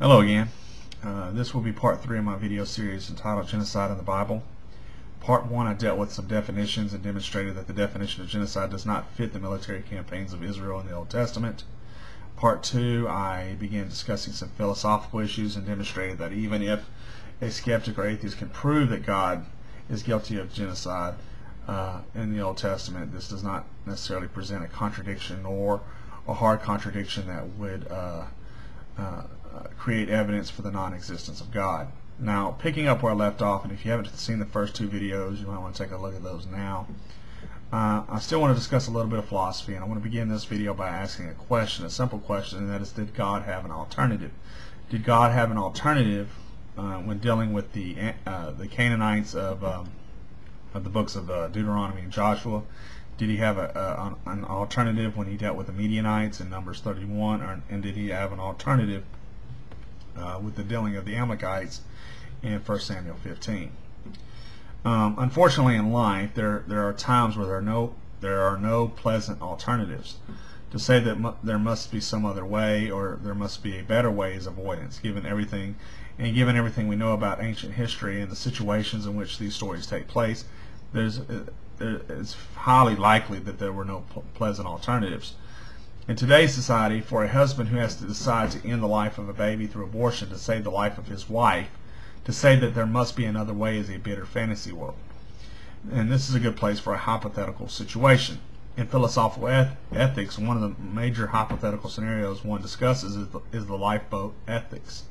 Hello again. This will be part 3 of my video series entitled Genocide in the Bible. Part 1 I dealt with some definitions and demonstrated that the definition of genocide does not fit the military campaigns of Israel in the Old Testament. Part 2 I began discussing some philosophical issues and demonstrated that even if a skeptic or atheist can prove that God is guilty of genocide in the Old Testament, this does not necessarily present a contradiction or a hard contradiction that would create evidence for the non-existence of God. Now, picking up where I left off, and if you haven't seen the first 2 videos, you might want to take a look at those now. I still want to discuss a little bit of philosophy, and I want to begin this video by asking a question, a simple question, and that is, did God have an alternative? Did God have an alternative when dealing with the Canaanites of the books of Deuteronomy and Joshua? Did he have an alternative when he dealt with the Midianites in Numbers 31, and did he have an alternative with the dealing of the Amalekites in 1 Samuel 15? Unfortunately, in life, there are times where there are no pleasant alternatives. To say that there must be some other way or there must be a better way is avoidance, given everything we know about ancient history and the situations in which these stories take place. It's highly likely that there were no pleasant alternatives. In today's society, for a husband who has to decide to end the life of a baby through abortion to save the life of his wife, to say that there must be another way is a bitter fantasy world. And this is a good place for a hypothetical situation. In philosophical ethics, one of the major hypothetical scenarios one discusses is the lifeboat ethics.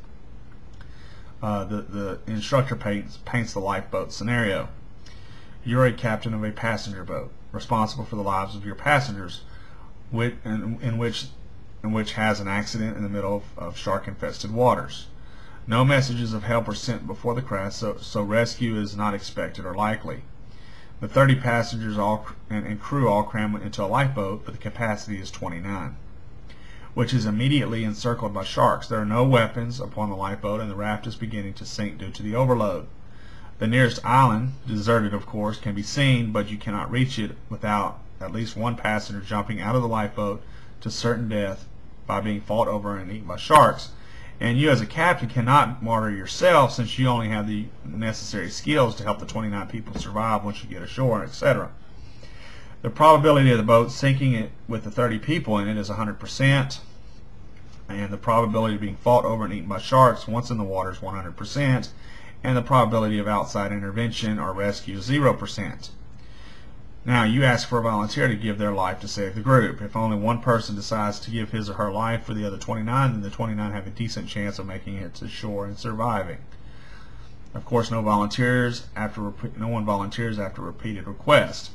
The instructor paints the lifeboat scenario. You're a captain of a passenger boat, responsible for the lives of your passengers, in which has an accident in the middle of shark-infested waters. No messages of help are sent before the crash, so rescue is not expected or likely. The 30 passengers and crew all cram into a lifeboat, but the capacity is 29, which is immediately encircled by sharks. There are no weapons upon the lifeboat, and the raft is beginning to sink due to the overload. The nearest island, deserted of course, can be seen, but you cannot reach it without at least one passenger jumping out of the lifeboat to certain death by being fought over and eaten by sharks. And you as a captain cannot martyr yourself, since you only have the necessary skills to help the 29 people survive once you get ashore, etc. The probability of the boat sinking it with the 30 people in it is 100%, and the probability of being fought over and eaten by sharks once in the water is 100%, and the probability of outside intervention or rescue is 0%. Now, you ask for a volunteer to give their life to save the group. If only one person decides to give his or her life for the other 29, then the 29 have a decent chance of making it to shore and surviving. Of course, no one volunteers after repeated request.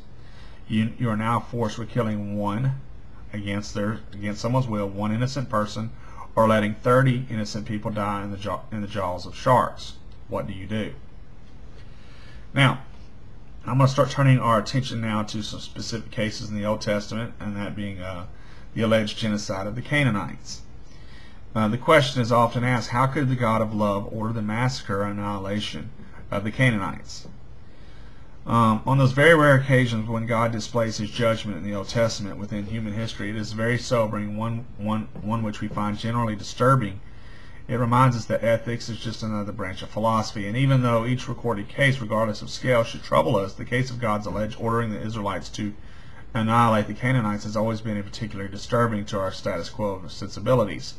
You are now forced with killing one against someone's will, one innocent person, or letting 30 innocent people die in the jaws of sharks. What do you do? Now, I'm going to start turning our attention now to some specific cases in the Old Testament, and that being the alleged genocide of the Canaanites. The question is often asked, how could the God of love order the massacre or annihilation of the Canaanites? On those very rare occasions when God displays his judgment in the Old Testament within human history, it is very sobering, one which we find generally disturbing. It reminds us that ethics is just another branch of philosophy, and even though each recorded case, regardless of scale, should trouble us, the case of God's alleged ordering the Israelites to annihilate the Canaanites has always been particularly disturbing to our status quo of sensibilities.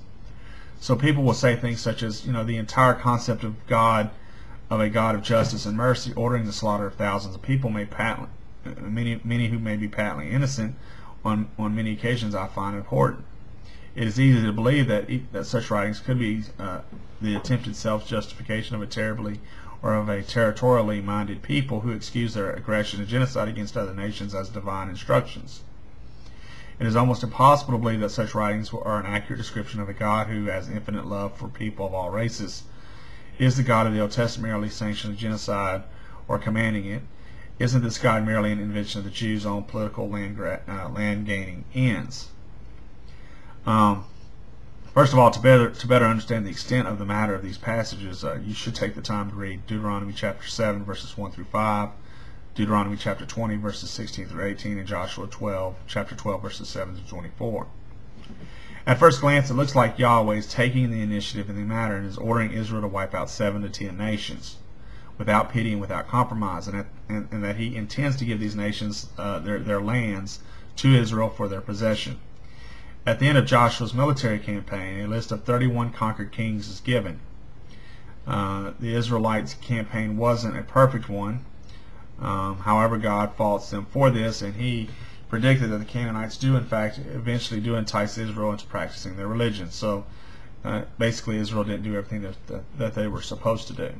So people will say things such as, the entire concept of a God of justice and mercy ordering the slaughter of thousands of people many who may be patently innocent on many occasions, I find important. It is easy to believe that such writings could be the attempted self-justification of a territorially minded people who excuse their aggression and genocide against other nations as divine instructions. It is almost impossible to believe that such writings are an accurate description of a God who has infinite love for people of all races. Is the God of the Old Testament merely sanctioning genocide or commanding it? Isn't this God merely an invention of the Jews' own political land-gaining ends? First of all, to better understand the extent of the matter of these passages, you should take the time to read Deuteronomy chapter 7, verses 1 through 5, Deuteronomy chapter 20, verses 16 through 18, and Joshua chapter 12, verses 7 to 24. At first glance, it looks like Yahweh is taking the initiative in the matter and is ordering Israel to wipe out 7 to 10 nations without pity and without compromise, and that he intends to give these nations their lands to Israel for their possession. At the end of Joshua's military campaign, a list of 31 conquered kings is given. The Israelites' campaign wasn't a perfect one. However, God faults them for this, and he predicted that the Canaanites do, in fact, eventually do entice Israel into practicing their religion. So basically, Israel didn't do everything that they were supposed to do.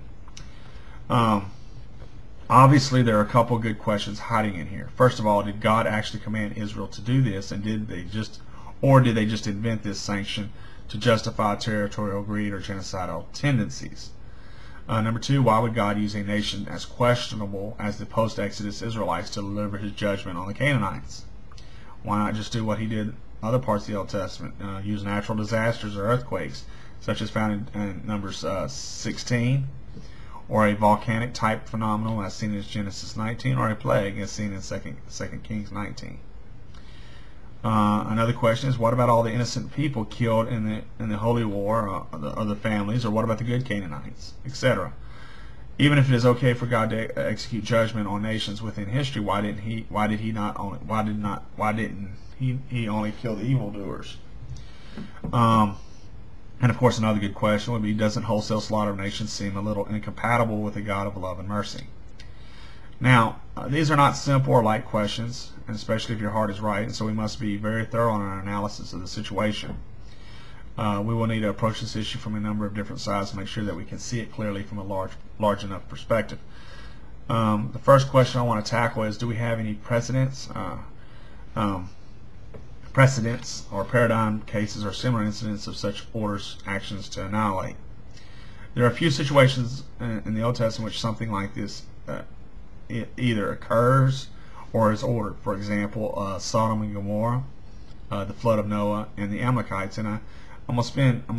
Obviously, there are a couple good questions hiding in here. First of all, did God actually command Israel to do this, and did they just invent this sanction to justify territorial greed or genocidal tendencies? Number 2, why would God use a nation as questionable as the post-Exodus Israelites to deliver his judgment on the Canaanites? Why not just do what he did in other parts of the Old Testament, use natural disasters or earthquakes, such as found in Numbers 16, or a volcanic type phenomenon as seen in Genesis 19, or a plague as seen in 2 Kings 19? Another question is, what about all the innocent people killed in the holy war, or the families, or what about the good Canaanites, etc.? Even if it is okay for God to execute judgment on nations within history, why didn't he only kill the evildoers? And of course, another good question would be, doesn't wholesale slaughter of nations seem a little incompatible with a God of love and mercy? Now, these are not simple or light questions, and especially if your heart is right, and so we must be very thorough in our analysis of the situation. We will need to approach this issue from a number of different sides to make sure that we can see it clearly from a large enough perspective. The first question I want to tackle is, do we have any precedents or paradigm cases or similar incidents of such orders, actions to annihilate? There are a few situations in the Old Testament which something like this it either occurs or is ordered. For example, Sodom and Gomorrah, the flood of Noah, and the Amalekites. And I'm gonna spend a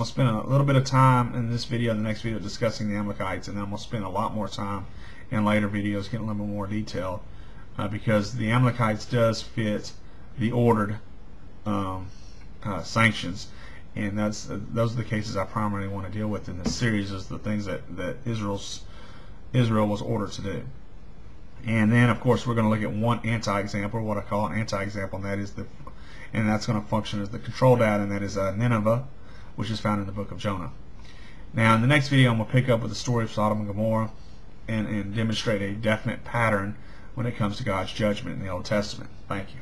little bit of time in this video and the next video discussing the Amalekites, and then I'm gonna spend a lot more time in later videos getting a little bit more detailed, because the Amalekites does fit the ordered sanctions, and those are the cases I primarily want to deal with in this series, is the things that Israel was ordered to do. And then, of course, we're going to look at one anti-example, what I call an anti-example, and that's going to function as the control data, and that is Nineveh, which is found in the book of Jonah. Now, in the next video, I'm going to pick up with the story of Sodom and Gomorrah and demonstrate a definite pattern when it comes to God's judgment in the Old Testament. Thank you.